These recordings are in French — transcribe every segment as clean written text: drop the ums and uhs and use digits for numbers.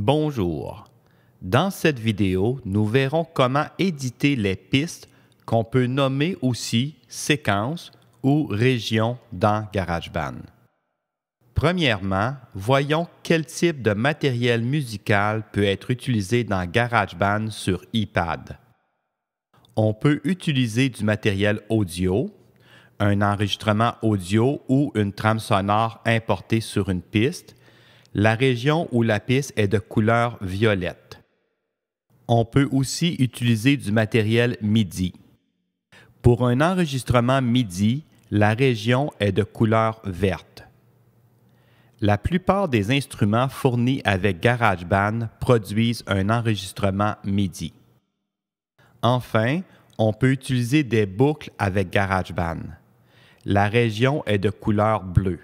Bonjour. Dans cette vidéo, nous verrons comment éditer les pistes qu'on peut nommer aussi séquences ou régions dans GarageBand. Premièrement, voyons quel type de matériel musical peut être utilisé dans GarageBand sur iPad. On peut utiliser du matériel audio, un enregistrement audio ou une trame sonore importée sur une piste. La région où la piste est de couleur violette. On peut aussi utiliser du matériel MIDI. Pour un enregistrement MIDI, la région est de couleur verte. La plupart des instruments fournis avec GarageBand produisent un enregistrement MIDI. Enfin, on peut utiliser des boucles avec GarageBand. La région est de couleur bleue.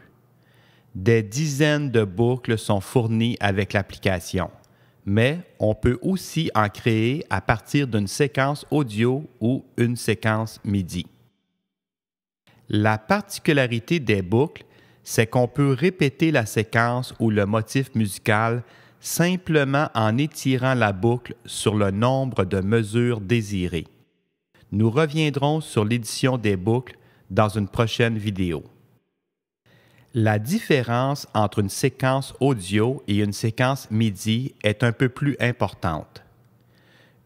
Des dizaines de boucles sont fournies avec l'application, mais on peut aussi en créer à partir d'une séquence audio ou une séquence MIDI. La particularité des boucles, c'est qu'on peut répéter la séquence ou le motif musical simplement en étirant la boucle sur le nombre de mesures désirées. Nous reviendrons sur l'édition des boucles dans une prochaine vidéo. La différence entre une séquence audio et une séquence MIDI est un peu plus importante.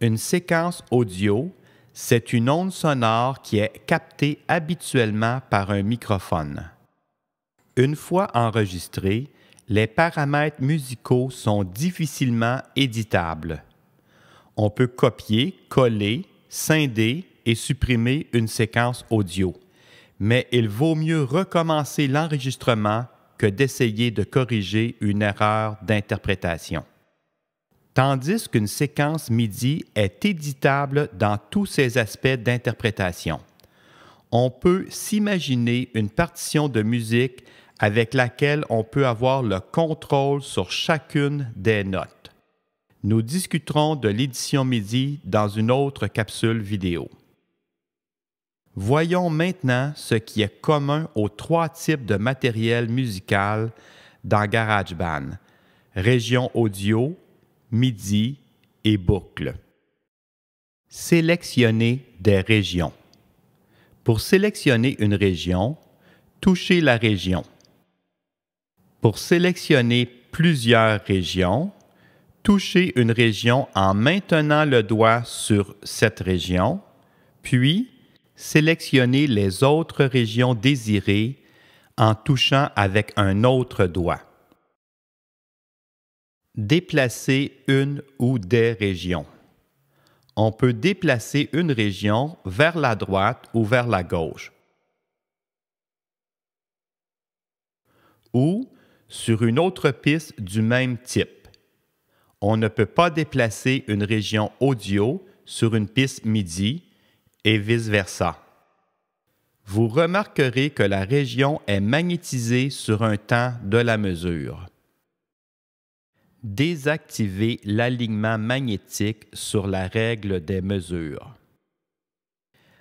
Une séquence audio, c'est une onde sonore qui est captée habituellement par un microphone. Une fois enregistrée, les paramètres musicaux sont difficilement éditables. On peut copier, coller, scinder et supprimer une séquence audio. Mais il vaut mieux recommencer l'enregistrement que d'essayer de corriger une erreur d'interprétation. Tandis qu'une séquence MIDI est éditable dans tous ses aspects d'interprétation. On peut s'imaginer une partition de musique avec laquelle on peut avoir le contrôle sur chacune des notes. Nous discuterons de l'édition MIDI dans une autre capsule vidéo. Voyons maintenant ce qui est commun aux trois types de matériel musical dans GarageBand: région audio, MIDI et boucle. Sélectionner des régions. Pour sélectionner une région, touchez la région. Pour sélectionner plusieurs régions, touchez une région en maintenant le doigt sur cette région, puis sélectionnez les autres régions désirées en touchant avec un autre doigt. Déplacer une ou des régions. On peut déplacer une région vers la droite ou vers la gauche. Ou sur une autre piste du même type. On ne peut pas déplacer une région audio sur une piste MIDI et vice-versa. Vous remarquerez que la région est magnétisée sur un temps de la mesure. Désactivez l'alignement magnétique sur la règle des mesures.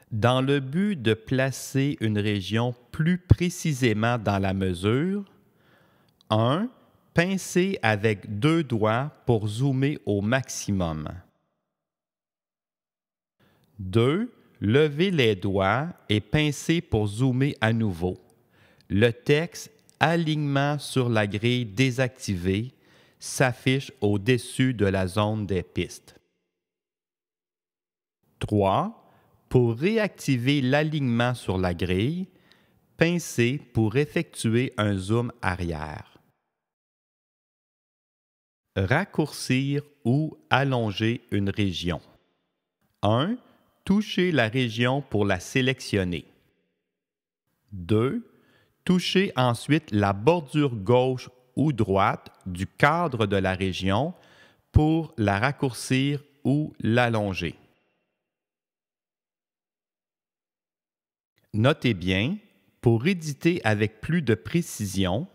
Dans le but de placer une région plus précisément dans la mesure, 1. Pincez avec 2 doigts pour zoomer au maximum. 2. Levez les doigts et pincez pour zoomer à nouveau. Le texte « Alignement sur la grille désactivée » s'affiche au-dessus de la zone des pistes. 3. Pour réactiver l'alignement sur la grille, pincez pour effectuer un zoom arrière. Raccourcir ou allonger une région. 1. Touchez la région pour la sélectionner. 2. Touchez ensuite la bordure gauche ou droite du cadre de la région pour la raccourcir ou l'allonger. Notez bien, pour éditer avec plus de précision,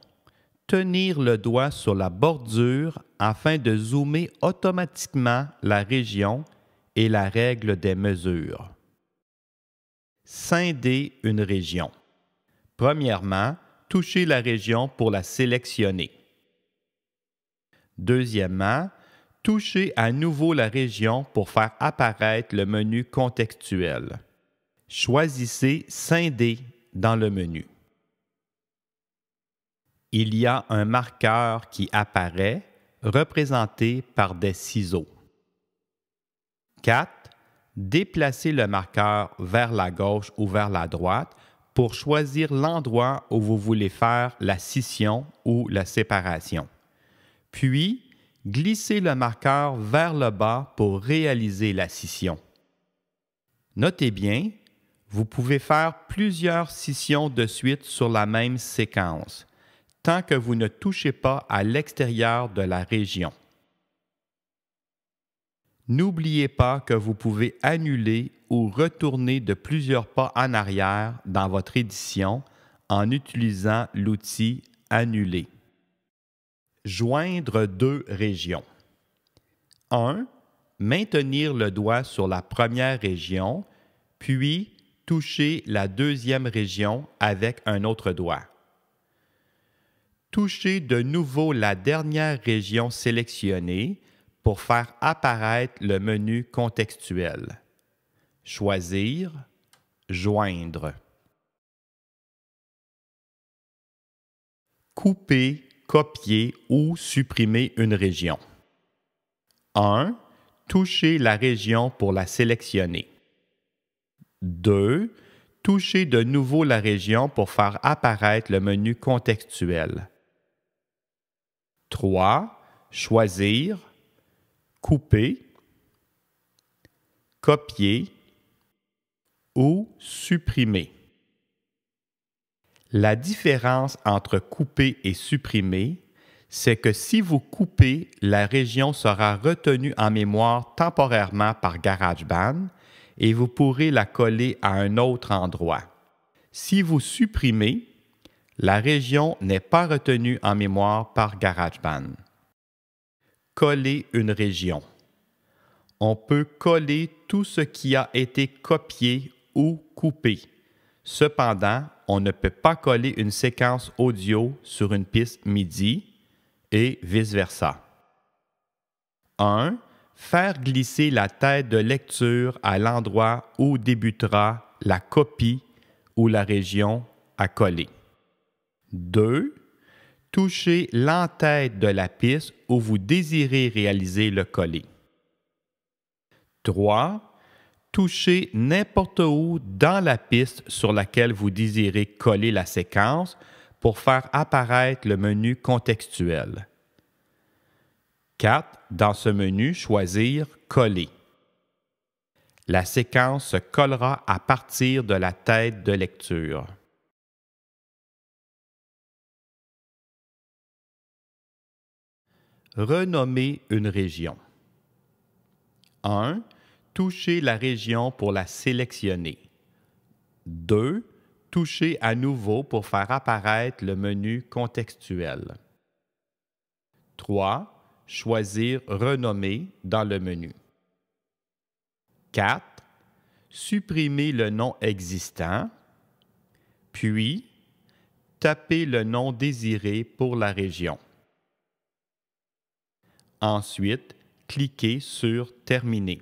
tenir le doigt sur la bordure afin de zoomer automatiquement la région et la règle des mesures. Scinder une région. Premièrement, touchez la région pour la sélectionner. Deuxièmement, Touchez à nouveau la région pour faire apparaître le menu contextuel. Choisissez Scinder dans le menu. Il y a un marqueur qui apparaît, représenté par des ciseaux. 4. Déplacez le marqueur vers la gauche ou vers la droite pour choisir l'endroit où vous voulez faire la scission ou la séparation. Puis, glissez le marqueur vers le bas pour réaliser la scission. Notez bien, vous pouvez faire plusieurs scissions de suite sur la même séquence, tant que vous ne touchez pas à l'extérieur de la région. N'oubliez pas que vous pouvez annuler ou retourner de plusieurs pas en arrière dans votre édition en utilisant l'outil « Annuler ». Joindre deux régions. 1. Maintenir le doigt sur la première région, puis toucher la deuxième région avec un autre doigt. Touchez de nouveau la dernière région sélectionnée pour faire apparaître le menu contextuel. Choisir, joindre. Couper, copier ou supprimer une région. 1. Touchez la région pour la sélectionner. 2. Touchez de nouveau la région pour faire apparaître le menu contextuel. 3. Choisir, couper, copier ou supprimer. La différence entre couper et supprimer, c'est que si vous coupez, la région sera retenue en mémoire temporairement par GarageBand et vous pourrez la coller à un autre endroit. Si vous supprimez, la région n'est pas retenue en mémoire par GarageBand. Coller une région. On peut coller tout ce qui a été copié ou coupé. Cependant, on ne peut pas coller une séquence audio sur une piste MIDI et vice-versa. 1. Faire glisser la tête de lecture à l'endroit où débutera la copie ou la région à coller. 2. Touchez l'entête de la piste où vous désirez réaliser le coller. 3. Touchez n'importe où dans la piste sur laquelle vous désirez coller la séquence pour faire apparaître le menu contextuel. 4. Dans ce menu, choisir « Coller ». La séquence se collera à partir de la tête de lecture. Renommer une région. 1. Touchez la région pour la sélectionner. 2. Touchez à nouveau pour faire apparaître le menu contextuel. 3. Choisir « Renommer » dans le menu. 4. Supprimer le nom existant, puis taper le nom désiré pour la région. Ensuite, cliquez sur « Terminer ».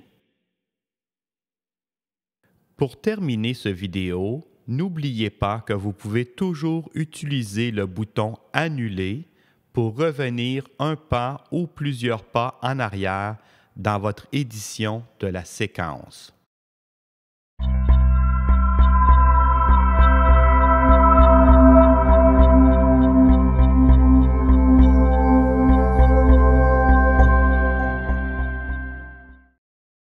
Pour terminer cette vidéo, n'oubliez pas que vous pouvez toujours utiliser le bouton « Annuler » pour revenir un pas ou plusieurs pas en arrière dans votre édition de la séquence.